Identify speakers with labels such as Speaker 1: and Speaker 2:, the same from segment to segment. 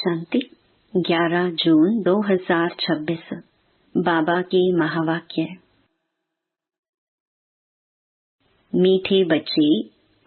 Speaker 1: शांति 11 जून 2026 बाबा के महावाक्य। मीठे बच्चे,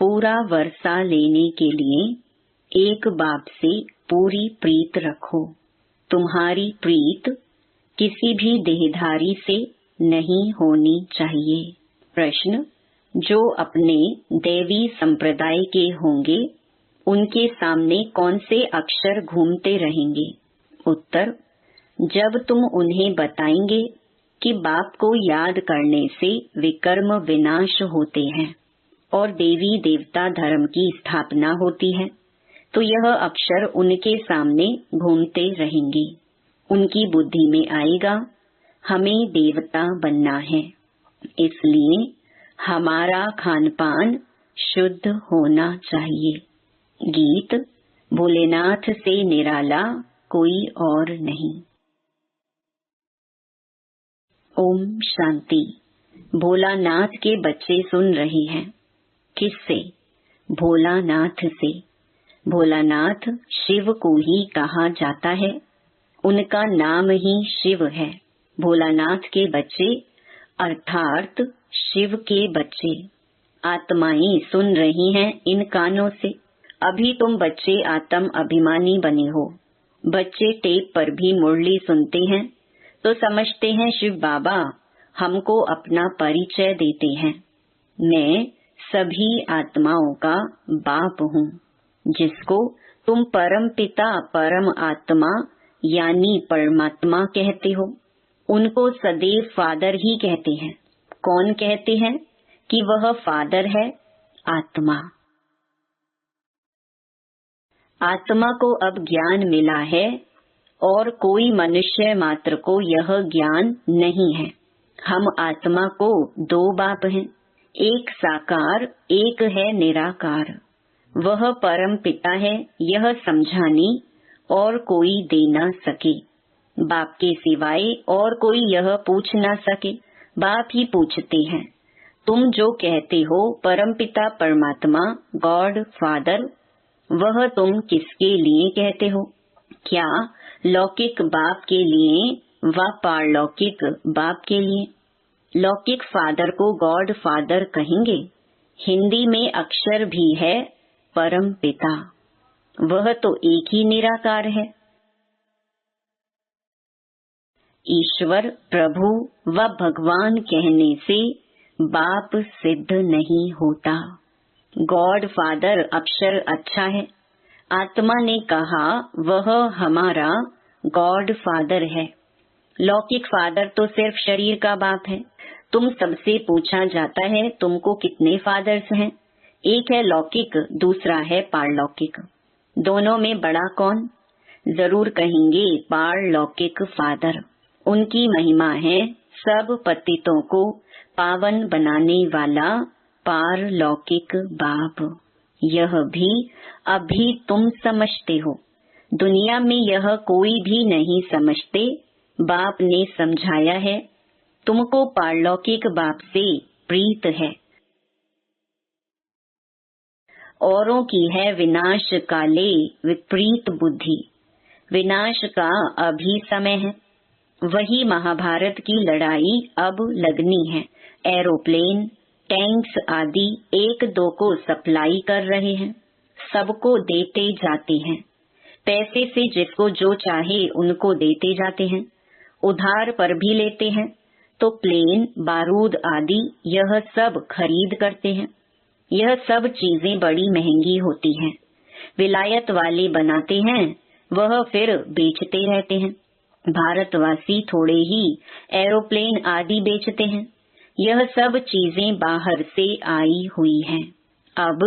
Speaker 1: पूरा वर्षा लेने के लिए एक बाप से पूरी प्रीत रखो। तुम्हारी प्रीत किसी भी देहधारी से नहीं होनी चाहिए। प्रश्न: जो अपने दैवी संप्रदाय के होंगे उनके सामने कौन से अक्षर घूमते रहेंगे? उत्तर: जब तुम उन्हें बताएंगे कि बाप को याद करने से विकर्म विनाश होते हैं और देवी देवता धर्म की स्थापना होती है, तो यह अक्षर उनके सामने घूमते रहेंगे। उनकी बुद्धि में आएगा, हमें देवता बनना है, इसलिए हमारा खान पान शुद्ध होना चाहिए। गीत: भोलेनाथ से निराला कोई और नहीं। ओम शांति। भोलानाथ के बच्चे सुन रहे हैं। किससे? भोलानाथ से। भोलानाथ शिव को ही कहा जाता है, उनका नाम ही शिव है। भोलानाथ के बच्चे अर्थात शिव के बच्चे। आत्माएं सुन रही हैं इन कानों से। अभी तुम बच्चे आत्म अभिमानी बने हो। बच्चे टेप पर भी मुरली सुनते हैं तो समझते हैं शिव बाबा हमको अपना परिचय देते हैं। मैं सभी आत्माओं का बाप हूँ, जिसको तुम परम पिता परम आत्मा यानी परमात्मा कहते हो। उनको सदैव फादर ही कहते हैं। कौन कहते हैं कि वह फादर है? आत्मा। आत्मा को अब ज्ञान मिला है और कोई मनुष्य मात्र को यह ज्ञान नहीं है। हम आत्मा को दो बाप हैं, एक साकार, एक है निराकार। वह परम पिता है, यह समझाने और कोई दे न सके। बाप के सिवाय और कोई यह पूछ न सके। बाप ही पूछते हैं, तुम जो कहते हो परम पिता परमात्मा गॉड फादर, वह तुम किसके लिए कहते हो? क्या लौकिक बाप के लिए व पारलौकिक बाप के लिए? लौकिक फादर को गॉड फादर कहेंगे। हिंदी में अक्षर भी है परम पिता, वह तो एक ही निराकार है। ईश्वर, प्रभु व भगवान कहने से बाप सिद्ध नहीं होता। गॉड फादर अक्षर अच्छा है। आत्मा ने कहा वह हमारा गॉड फादर है। लौकिक फादर तो सिर्फ शरीर का बाप है। तुम सबसे पूछा जाता है तुमको कितने फादर्स हैं? एक है लौकिक, दूसरा है पारलौकिक। दोनों में बड़ा कौन? जरूर कहेंगे पारलौकिक फादर। उनकी महिमा है सब पतितों को पावन बनाने वाला पारलौकिक बाप। यह भी अभी तुम समझते हो, दुनिया में यह कोई भी नहीं समझते। बाप ने समझाया है, तुमको पारलौकिक बाप से प्रीत है। औरों की है विनाश काले विपरीत बुद्धि। विनाश का अभी समय है। वही महाभारत की लड़ाई अब लगनी है। एरोप्लेन, टैंक्स आदि एक दो को सप्लाई कर रहे हैं, सबको देते जाते हैं। पैसे से जिसको जो चाहे उनको देते जाते हैं। उधार पर भी लेते हैं तो प्लेन, बारूद आदि यह सब खरीद करते हैं। यह सब चीजें बड़ी महंगी होती हैं। विलायत वाले बनाते हैं, वह फिर बेचते रहते हैं। भारतवासी थोड़े ही एरोप्लेन आदि बेचते हैं। यह सब चीजें बाहर से आई हुई हैं। अब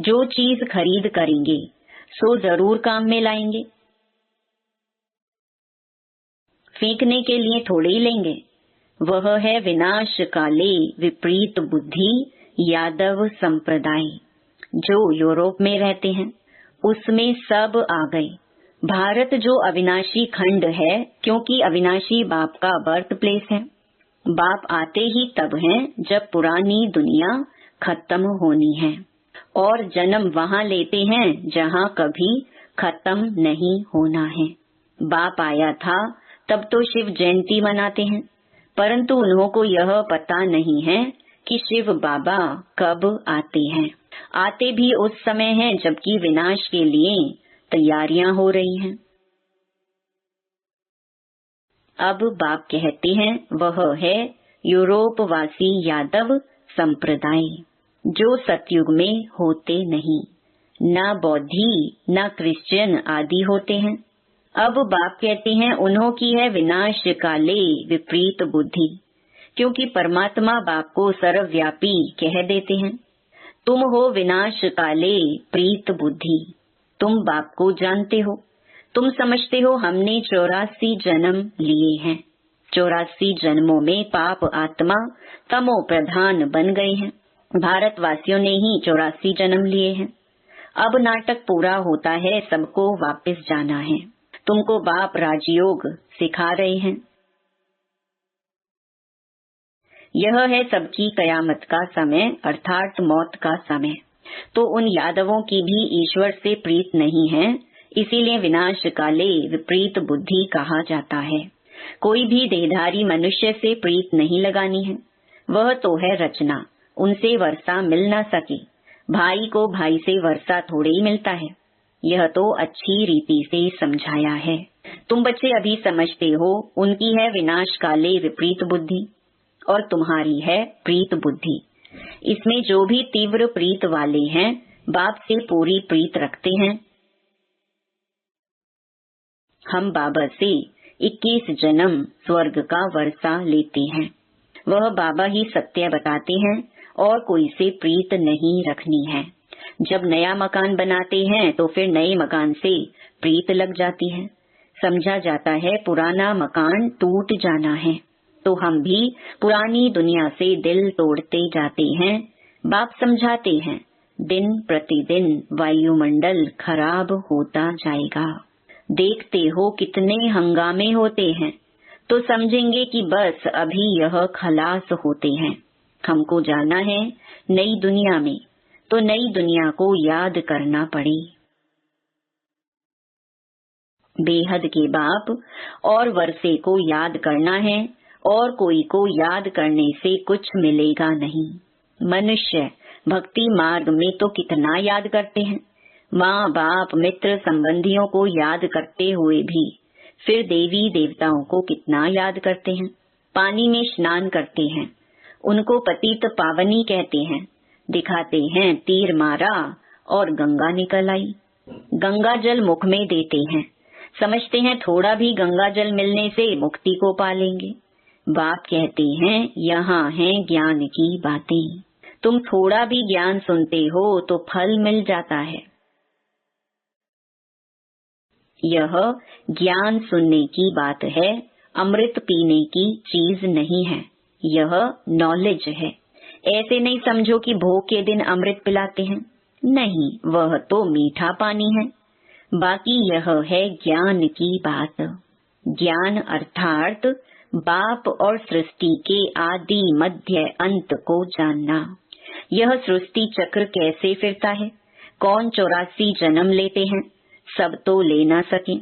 Speaker 1: जो चीज खरीद करेंगे सो जरूर काम में लाएंगे। फेंकने के लिए थोड़े ही लेंगे। वह है विनाश काले विपरीत बुद्धि यादव संप्रदाय। जो यूरोप में रहते हैं उसमें सब आ गए। भारत जो अविनाशी खंड है, क्योंकि अविनाशी बाप का बर्थ प्लेस है। बाप आते ही तब हैं जब पुरानी दुनिया खत्म होनी है और जन्म वहाँ लेते हैं जहाँ कभी खत्म नहीं होना है। बाप आया था तब तो शिव जयंती मनाते हैं, परंतु उन्हों को यह पता नहीं है कि शिव बाबा कब आते हैं। आते भी उस समय हैं जबकि विनाश के लिए तैयारियां हो रही हैं। अब बाप कहते हैं वह है यूरोपवासी यादव संप्रदाय, जो सतयुग में होते नहीं, न बौद्धि न क्रिश्चियन आदि होते हैं। अब बाप कहते हैं उन्हों की है विनाश काले विपरीत बुद्धि, क्योंकि परमात्मा बाप को सर्वव्यापी कह देते हैं। तुम हो विनाश काले प्रीत बुद्धि, तुम बाप को जानते हो। तुम समझते हो हमने 84 जन्म लिए हैं। 84 जन्मों में पाप आत्मा तमो प्रधान बन गए हैं। भारतवासियों ने ही 84 जन्म लिए हैं। अब नाटक पूरा होता है, सबको वापस जाना है। तुमको बाप राजयोग सिखा रहे हैं। यह है सबकी कयामत का समय, अर्थात मौत का समय। तो उन यादवों की भी ईश्वर से प्रीत नहीं है, इसीलिए विनाश काले विपरीत बुद्धि कहा जाता है। कोई भी देहधारी मनुष्य से प्रीत नहीं लगानी है, वह तो है रचना, उनसे वर्षा मिल न सके। भाई को भाई से वर्षा थोड़े ही मिलता है। यह तो अच्छी रीति से समझाया है। तुम बच्चे अभी समझते हो उनकी है विनाश काले विपरीत बुद्धि और तुम्हारी है प्रीत बुद्धि। इसमें जो भी तीव्र प्रीत वाले हैं बाप से पूरी प्रीत रखते हैं। हम बाबा से 21 जन्म स्वर्ग का वर्षा लेते हैं। वह बाबा ही सत्य बताते हैं और कोई से प्रीत नहीं रखनी है। जब नया मकान बनाते हैं तो फिर नए मकान से प्रीत लग जाती है। समझा जाता है पुराना मकान टूट जाना है, तो हम भी पुरानी दुनिया से दिल तोड़ते जाते हैं। बाप समझाते हैं दिन प्रतिदिन वायुमंडल खराब होता जाएगा। देखते हो कितने हंगामे होते हैं, तो समझेंगे कि बस अभी यह खलास होते हैं। हमको जाना है नई दुनिया में, तो नई दुनिया को याद करना पड़े। बेहद के बाप और वर्षे को याद करना है, और कोई को याद करने से कुछ मिलेगा नहीं। मनुष्य भक्ति मार्ग में तो कितना याद करते हैं, माँ बाप मित्र संबंधियों को याद करते हुए भी फिर देवी देवताओं को कितना याद करते हैं। पानी में स्नान करते हैं, उनको पतित पावनी कहते हैं। दिखाते हैं तीर मारा और गंगा निकल आई। गंगा जल मुख में देते हैं, समझते हैं थोड़ा भी गंगा जल मिलने से मुक्ति को पालेंगे। बाप कहते हैं यहाँ है ज्ञान की बातें। तुम थोड़ा भी ज्ञान सुनते हो तो फल मिल जाता है। यह ज्ञान सुनने की बात है, अमृत पीने की चीज नहीं है। यह नॉलेज है। ऐसे नहीं समझो कि भोग के दिन अमृत पिलाते हैं, नहीं, वह तो मीठा पानी है। बाकी यह है ज्ञान की बात। ज्ञान अर्थात बाप और सृष्टि के आदि मध्य अंत को जानना। यह सृष्टि चक्र कैसे फिरता है, कौन 84 जन्म लेते हैं, सब तो ले ना सके।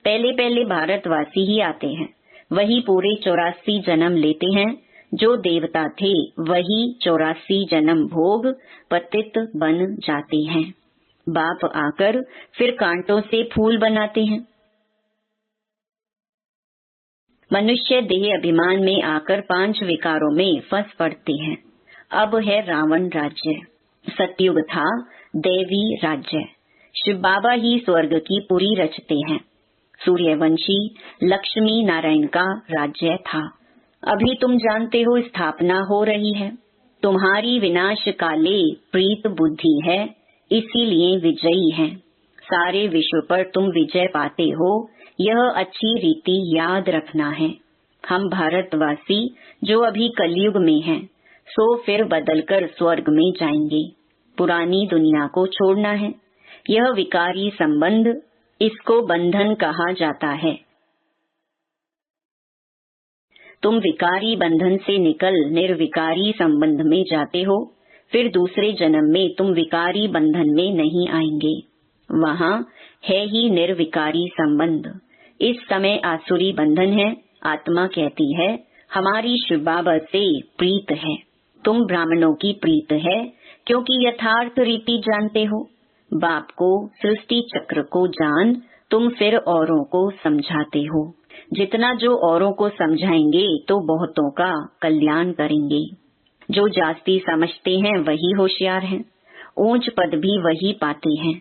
Speaker 1: पहले पहले भारतवासी ही आते हैं, वही पूरे 84 जन्म लेते हैं। जो देवता थे वही 84 जन्म भोग पतित बन जाते हैं। बाप आकर फिर कांटों से फूल बनाते हैं। मनुष्य देह अभिमान में आकर 5 विकारों में फंस पड़ते हैं। अब है रावण राज्य। सतयुग था देवी राज्य। शिव बाबा ही स्वर्ग की पुरी रचते हैं। सूर्यवंशी लक्ष्मी नारायण का राज्य था। अभी तुम जानते हो स्थापना हो रही है। तुम्हारी विनाश काले प्रीत बुद्धि है, इसीलिए विजयी है। सारे विश्व पर तुम विजय पाते हो, यह अच्छी रीति याद रखना है। हम भारतवासी जो अभी कलयुग में हैं, सो फिर बदलकर स्वर्ग में जाएंगे। पुरानी दुनिया को छोड़ना है। यह विकारी संबंध, इसको बंधन कहा जाता है। तुम विकारी बंधन से निकल निर्विकारी संबंध में जाते हो, फिर दूसरे जन्म में तुम विकारी बंधन में नहीं आएंगे। वहाँ है ही निर्विकारी संबंध। इस समय आसुरी बंधन है। आत्मा कहती है हमारी शिव बाबा से प्रीत है। तुम ब्राह्मणों की प्रीत है क्योंकि यथार्थ रीति जानते हो। बाप को, सृष्टि चक्र को जान तुम फिर औरों को समझाते हो। जितना जो औरों को समझाएंगे तो बहुतों का कल्याण करेंगे। जो जास्ती समझते हैं वही होशियार हैं। ऊंच पद भी वही पाते हैं।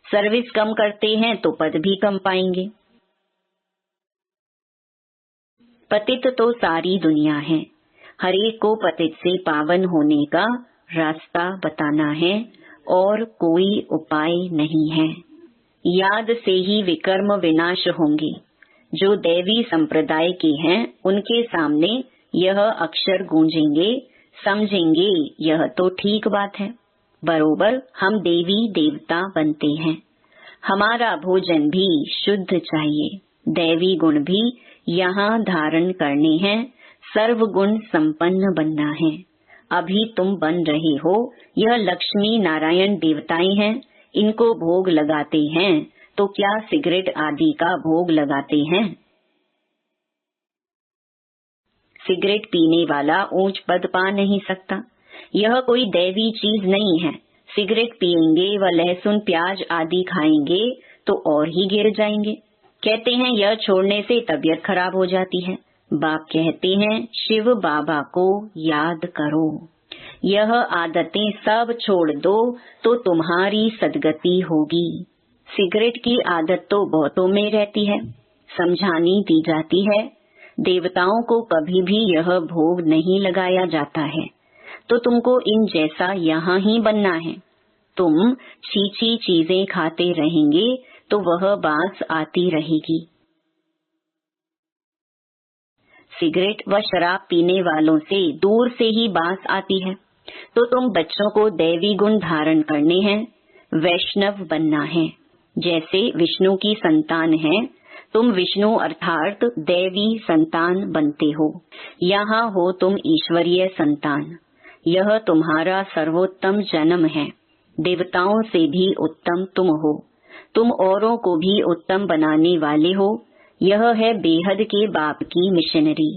Speaker 1: सर्विस कम करते हैं तो पद भी कम पाएंगे। पतित तो सारी दुनिया है। हरेक को पतित से पावन होने का रास्ता बताना है और कोई उपाय नहीं है। याद से ही विकर्म विनाश होंगे। जो दैवी संप्रदाय के हैं उनके सामने यह अक्षर गूंजेंगे, समझेंगे यह तो ठीक बात है। बरोबर हम देवी देवता बनते हैं। हमारा भोजन भी शुद्ध चाहिए। दैवी गुण भी यहाँ धारण करने हैं। सर्व गुण संपन्न बनना है। अभी तुम बन रहे हो। यह लक्ष्मी नारायण देवताएं हैं। इनको भोग लगाते हैं तो क्या सिगरेट आदि का भोग लगाते हैं? सिगरेट पीने वाला ऊंच पद पा नहीं सकता। यह कोई दैवी चीज नहीं है। सिगरेट पिएंगे व लहसुन प्याज आदि खाएंगे तो और ही गिर जाएंगे। कहते हैं यह छोड़ने से तबीयत खराब हो जाती है। बाप कहते हैं शिव बाबा को याद करो। यह आदतें सब छोड़ दो तो तुम्हारी सदगति होगी। सिगरेट की आदत तो बहुतों में रहती है। समझानी दी जाती है। देवताओं को कभी भी यह भोग नहीं लगाया जाता है। तो तुमको इन जैसा यहाँ ही बनना है। तुम छीछी चीजें खाते रहेंगे तो वह बांस आती रहेगी। सिगरेट व शराब पीने वालों से दूर से ही बांस आती है। तो तुम बच्चों को दैवी गुण धारण करने हैं। वैष्णव बनना है। जैसे विष्णु की संतान है, तुम विष्णु अर्थात दैवी संतान बनते हो। यहाँ हो तुम ईश्वरीय संतान। यह तुम्हारा सर्वोत्तम जन्म है। देवताओं से भी उत्तम तुम हो। तुम औरों को भी उत्तम बनाने वाले हो। यह है बेहद के बाप की मिशनरी।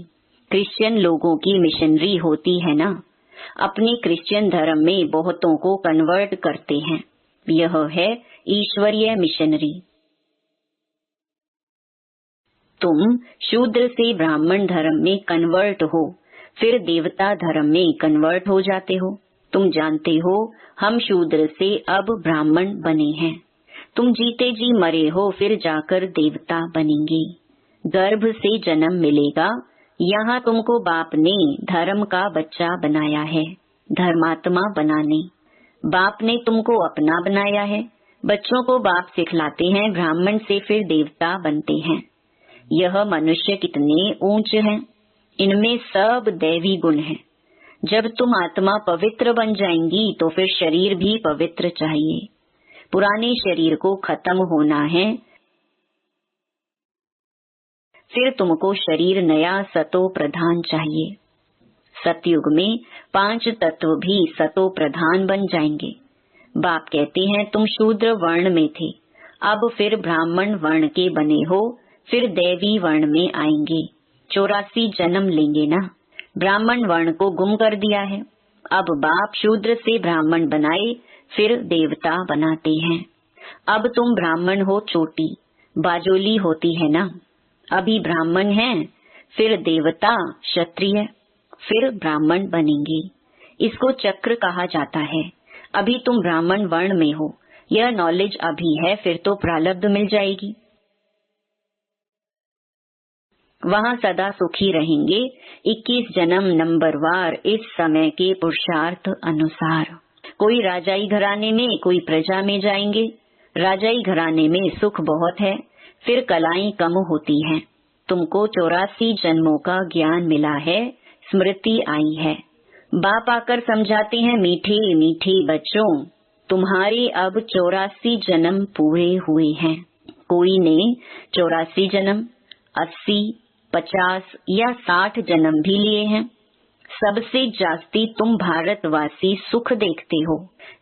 Speaker 1: क्रिश्चियन लोगों की मिशनरी होती है ना। अपने क्रिश्चियन धर्म में बहुतों को कन्वर्ट करते हैं। यह है ईश्वरीय मिशनरी। तुम शूद्र से ब्राह्मण धर्म में कन्वर्ट हो, फिर देवता धर्म में कन्वर्ट हो जाते हो। तुम जानते हो हम शूद्र से अब ब्राह्मण बने हैं। तुम जीते जी मरे हो, फिर जाकर देवता बनेंगे। गर्भ से जन्म मिलेगा। यहाँ तुमको बाप ने धर्म का बच्चा बनाया है, धर्मात्मा बनाने। बाप ने तुमको अपना बनाया है। बच्चों को बाप सिखलाते हैं, ब्राह्मण से फिर देवता बनते हैं। यह मनुष्य कितने ऊंचे हैं। इनमें सब दैवी गुण हैं। जब तुम आत्मा पवित्र बन जाएंगी तो फिर शरीर भी पवित्र चाहिए। पुराने शरीर को खत्म होना है। फिर तुमको शरीर नया सतो प्रधान चाहिए। सतयुग में 5 तत्व भी सतो प्रधान बन जाएंगे। बाप कहते हैं तुम शूद्र वर्ण में थे, अब फिर ब्राह्मण वर्ण के बने हो, फिर दैवी वर्ण में आएंगे। 84 जन्म लेंगे ना। ब्राह्मण वर्ण को गुम कर दिया है। अब बाप शूद्र से ब्राह्मण बनाए, फिर देवता बनाते हैं। अब तुम ब्राह्मण हो, चोटी बाजोली होती है ना। अभी ब्राह्मण हैं, फिर देवता, क्षत्रिय, फिर ब्राह्मण बनेंगे। इसको चक्र कहा जाता है। अभी तुम ब्राह्मण वर्ण में हो, यह नॉलेज अभी है, फिर तो प्रारब्ध मिल जाएगी। वहाँ सदा सुखी रहेंगे। 21 जन्म नंबरवार इस समय के पुरुषार्थ अनुसार। कोई राजाई घराने में, कोई प्रजा में जाएंगे। राजाई घराने में सुख बहुत है, फिर कलाएं कम होती हैं। तुमको 84 जन्मों का ज्ञान मिला है, स्मृति आई है। बाप आकर समझाते हैं मीठे मीठे बच्चों, तुम्हारे अब 84 जन्म पूरे हुए हैं। कोई ने 84 जन्म, 80, 50 या 60 जन्म भी लिए हैं। सबसे जास्ती तुम भारतवासी सुख देखते हो।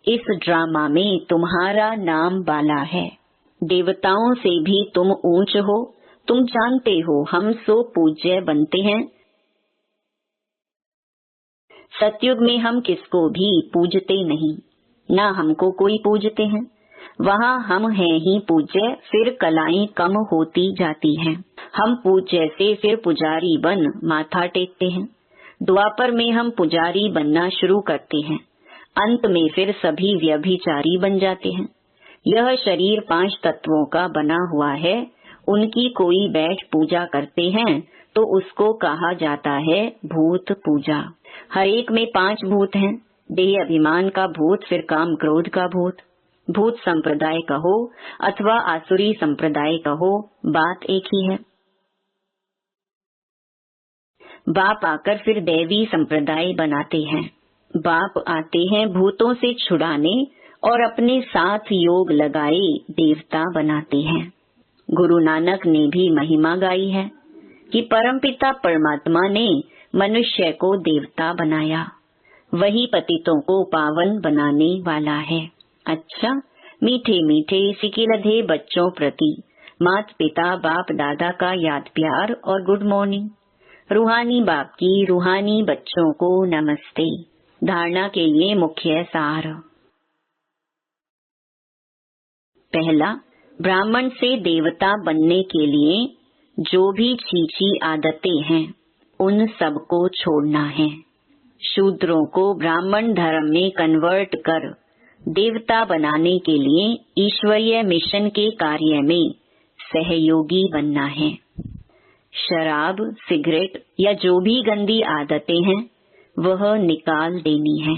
Speaker 1: इस ड्रामा में तुम्हारा नाम बाला है। देवताओं से भी तुम ऊंच हो, तुम जानते हो हम सो पूज्य बनते हैं। सतयुग में हम किसको भी पूजते नहीं, ना हमको कोई पूजते हैं। वहाँ हम हैं ही पूज्य, फिर कलाएं कम होती जाती हैं। हम पूज्य से फिर पुजारी बन माथा टेकते हैं। द्वापर में हम पुजारी बनना शुरू करते हैं, अंत में फिर सभी व्यभिचारी बन जाते हैं। यह शरीर 5 तत्वों का बना हुआ है, उनकी कोई बैठ पूजा करते हैं तो उसको कहा जाता है भूत पूजा। हर एक में 5 भूत हैं, देह अभिमान का भूत, फिर काम क्रोध का भूत। भूत संप्रदाय कहो अथवा आसुरी संप्रदाय कहो, बात एक ही है। बाप आकर फिर दैवी संप्रदाय बनाते हैं। बाप आते हैं भूतों से छुड़ाने और अपने साथ योग लगाए देवता बनाते हैं। गुरु नानक ने भी महिमा गाई है कि परमपिता परमात्मा ने मनुष्य को देवता बनाया, वही पतितों को पावन बनाने वाला है। अच्छा, मीठे मीठे सिकिलधे बच्चों प्रति मात पिता बाप दादा का याद प्यार और गुड मॉर्निंग। रूहानी बाप की रूहानी बच्चों को नमस्ते। धारणा के लिए मुख्य सार। पहला, ब्राह्मण से देवता बनने के लिए जो भी छीछी आदतें हैं उन सबको छोड़ना है। शूद्रों को ब्राह्मण धर्म में कन्वर्ट कर देवता बनाने के लिए ईश्वरीय मिशन के कार्य में सहयोगी बनना है। शराब, सिगरेट या जो भी गंदी आदतें हैं वह निकाल देनी है।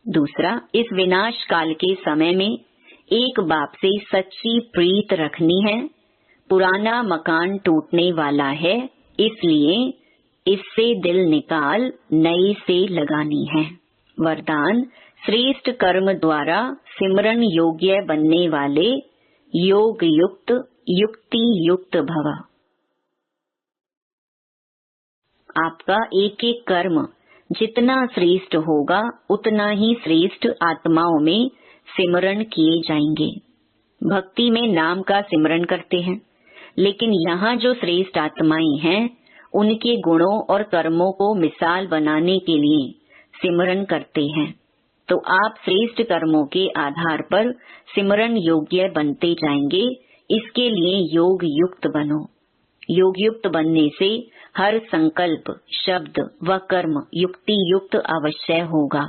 Speaker 1: दूसरा, इस विनाश काल के समय में एक बाप से सच्ची प्रीत रखनी है। पुराना मकान टूटने वाला है, इसलिए इससे दिल निकाल नए से लगानी है। वरदान, श्रेष्ठ कर्म द्वारा सिमरन योग्य बनने वाले योग युक्त युक्ति युक्त भव। आपका एक एक कर्म जितना श्रेष्ठ होगा उतना ही श्रेष्ठ आत्माओं में सिमरण किए जाएंगे। भक्ति में नाम का सिमरण करते हैं, लेकिन यहाँ जो श्रेष्ठ आत्माएं हैं उनके गुणों और कर्मों को मिसाल बनाने के लिए सिमरण करते हैं। तो आप श्रेष्ठ कर्मों के आधार पर सिमरण योग्य बनते जाएंगे। इसके लिए योग युक्त बनो। योग युक्त बनने से हर संकल्प, शब्द व कर्म युक्ति युक्त अवश्य होगा।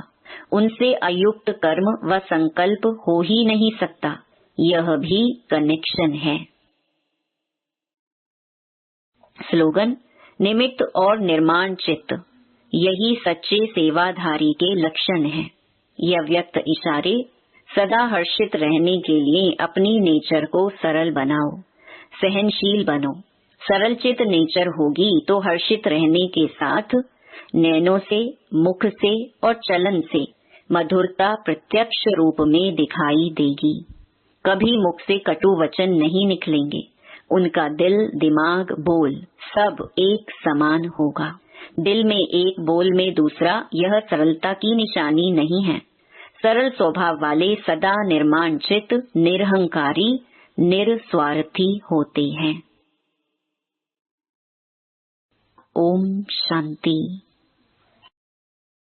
Speaker 1: उनसे अयुक्त कर्म व संकल्प हो ही नहीं सकता। यह भी कनेक्शन है। स्लोगन, निमित्त और निर्माण चित्त, यही सच्चे सेवाधारी के लक्षण है। यह व्यक्त इशारे, सदा हर्षित रहने के लिए अपनी नेचर को सरल बनाओ, सहनशील बनो। सरल चित नेचर होगी तो हर्षित रहने के साथ नैनों से, मुख से और चलन से मधुरता प्रत्यक्ष रूप में दिखाई देगी। कभी मुख से कटु वचन नहीं निकलेंगे। उनका दिल, दिमाग, बोल सब एक समान होगा। दिल में एक, बोल में दूसरा, यह सरलता की निशानी नहीं है। सरल स्वभाव वाले सदा निर्माण चित्त, निरहंकारी, निस्वार्थी होते हैं। ओम शांति।